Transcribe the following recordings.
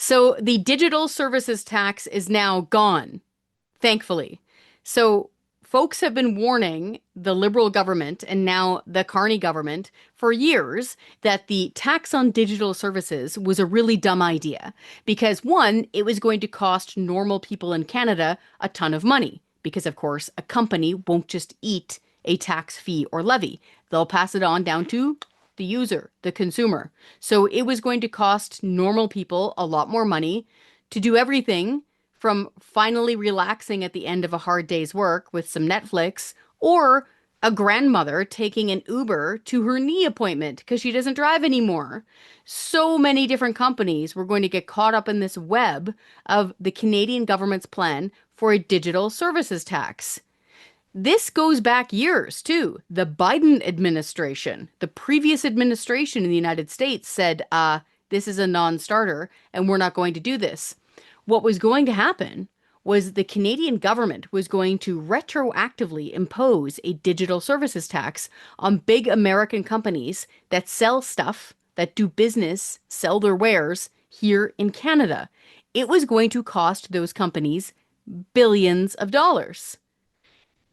So the digital services tax is now gone, thankfully. So folks have been warning the Liberal government and now the Carney government for years that the tax on digital services was a really dumb idea because one, it was going to cost normal people in Canada a ton of money because of course a company won't just eat a tax fee or levy. They'll pass it on down to the user, the consumer. So it was going to cost normal people a lot more money to do everything from finally relaxing at the end of a hard day's work with some Netflix or a grandmother taking an Uber to her knee appointment because she doesn't drive anymore. So many different companies were going to get caught up in this web of the Canadian government's plan for a digital services tax. This goes back years too. The Biden administration, the previous administration in the United States said, this is a non-starter and we're not going to do this. What was going to happen was the Canadian government was going to retroactively impose a digital services tax on big American companies that sell stuff, that do business, sell their wares here in Canada. It was going to cost those companies billions of dollars.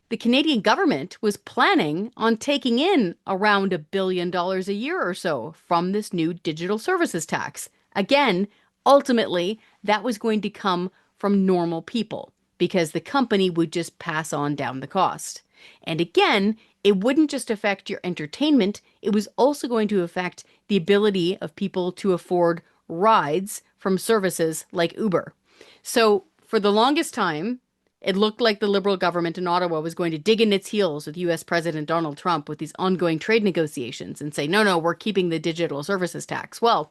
The Canadian government was planning on taking in around $1 billion a year or so from this new digital services tax. Again, ultimately, that was going to come from normal people because the company would just pass on down the cost. And again, it wouldn't just affect your entertainment, it was also going to affect the ability of people to afford rides from services like Uber. So for the longest time, it looked like the Liberal government in Ottawa was going to dig in its heels with US President Donald Trump with these ongoing trade negotiations and say, no, no, we're keeping the digital services tax. Well,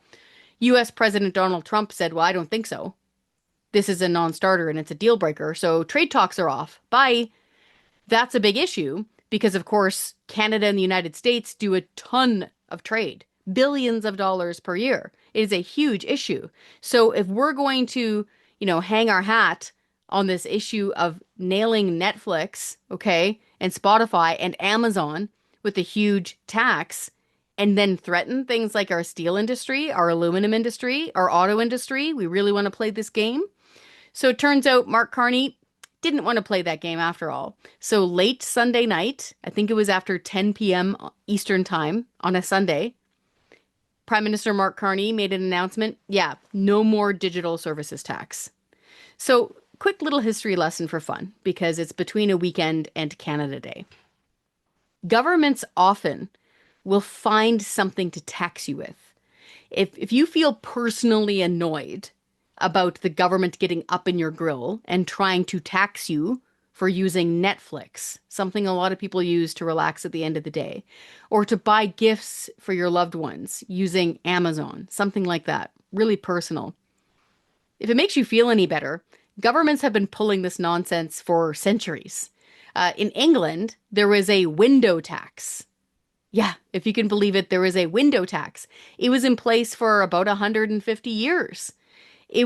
US President Donald Trump said, well, I don't think so. This is a non-starter and it's a deal breaker. So trade talks are off. Bye. That's a big issue because, of course, Canada and the United States do a ton of trade, billions of dollars per year. It is a huge issue. So if we're going to, hang our hat on this issue of nailing Netflix, okay, and Spotify and Amazon with a huge tax, and then threaten things like our steel industry, our aluminum industry, our auto industry. We really want to play this game. So it turns out Mark Carney didn't want to play that game after all. So late Sunday night, I think it was after 10 p.m. Eastern time on a Sunday, Prime Minister Mark Carney made an announcement. Yeah, no more digital services tax. So quick little history lesson for fun because it's between a weekend and Canada Day. Governments often will find something to tax you with. If you feel personally annoyed about the government getting up in your grill and trying to tax you for using Netflix, something a lot of people use to relax at the end of the day, or to buy gifts for your loved ones using Amazon, something like that, really personal. If it makes you feel any better, governments have been pulling this nonsense for centuries. In England, there was a window tax. Yeah, if you can believe it, there was a window tax. It was in place for about 150 years. They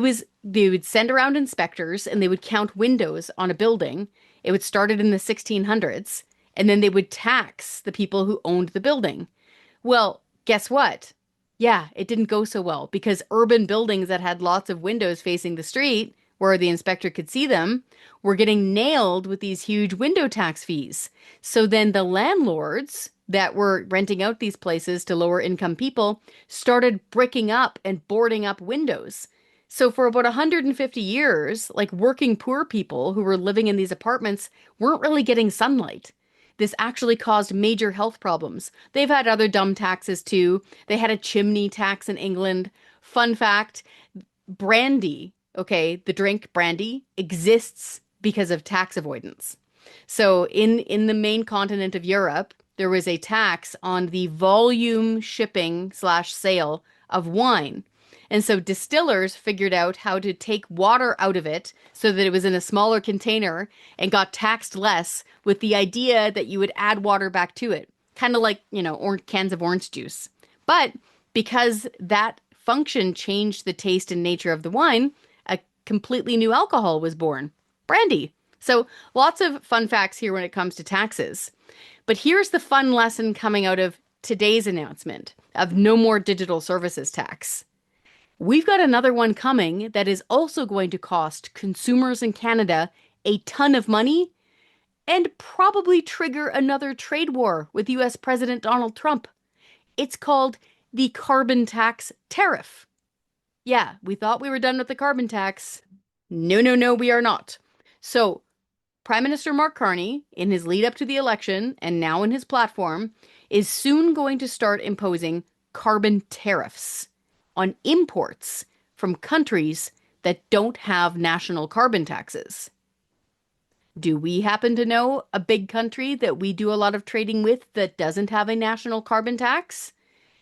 would send around inspectors and they would count windows on a building. It would start in the 1600s, and then they would tax the people who owned the building. Well, guess what? Yeah, it didn't go so well because urban buildings that had lots of windows facing the street where the inspector could see them were getting nailed with these huge window tax fees. So then the landlords that were renting out these places to lower income people started bricking up and boarding up windows. So for about 150 years, like working poor people who were living in these apartments weren't really getting sunlight. This actually caused major health problems. They've had other dumb taxes too. They had a chimney tax in England. Fun fact, brandy, okay, the drink brandy exists because of tax avoidance. So in the main continent of Europe, there was a tax on the volume shipping slash sale of wine. And so distillers figured out how to take water out of it so that it was in a smaller container and got taxed less with the idea that you would add water back to it. Kind of like, cans of orange juice. But because that function changed the taste and nature of the wine, a completely new alcohol was born. Brandy. So lots of fun facts here when it comes to taxes. But here's the fun lesson coming out of today's announcement of no more digital services tax. We've got another one coming that is also going to cost consumers in Canada a ton of money and probably trigger another trade war with US President Donald Trump. It's called the carbon tax tariff. Yeah, we thought we were done with the carbon tax. No, no, no, we are not. So, Prime Minister Mark Carney, in his lead up to the election and now in his platform, is soon going to start imposing carbon tariffs on imports from countries that don't have national carbon taxes. Do we happen to know a big country that we do a lot of trading with that doesn't have a national carbon tax?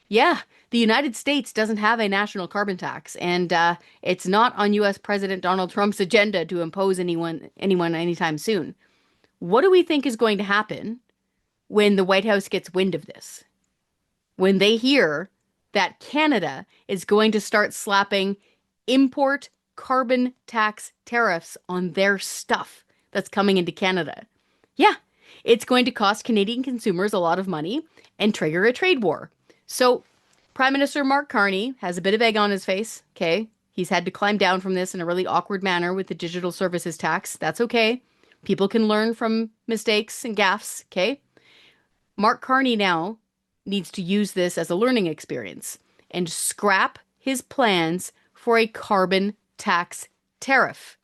Yeah, the United States doesn't have a national carbon tax, and it's not on U.S. President Donald Trump's agenda to impose anyone anytime soon. What do we think is going to happen when the White House gets wind of this? When they hear that Canada is going to start slapping import carbon tax tariffs on their stuff that's coming into Canada. Yeah, it's going to cost Canadian consumers a lot of money and trigger a trade war. So, Prime Minister Mark Carney has a bit of egg on his face, okay? He's had to climb down from this in a really awkward manner with the digital services tax. That's okay. People can learn from mistakes and gaffes, okay? Mark Carney now needs to use this as a learning experience and scrap his plans for a carbon tax tariff.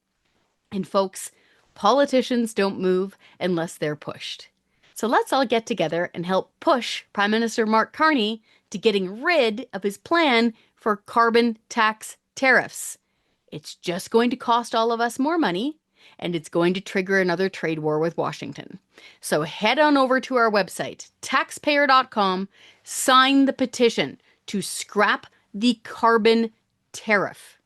And folks, politicians don't move unless they're pushed. So let's all get together and help push Prime Minister Mark Carney to getting rid of his plan for carbon tax tariffs. It's just going to cost all of us more money, and it's going to trigger another trade war with Washington. So head on over to our website, taxpayer.com, sign the petition to scrap the carbon tariff.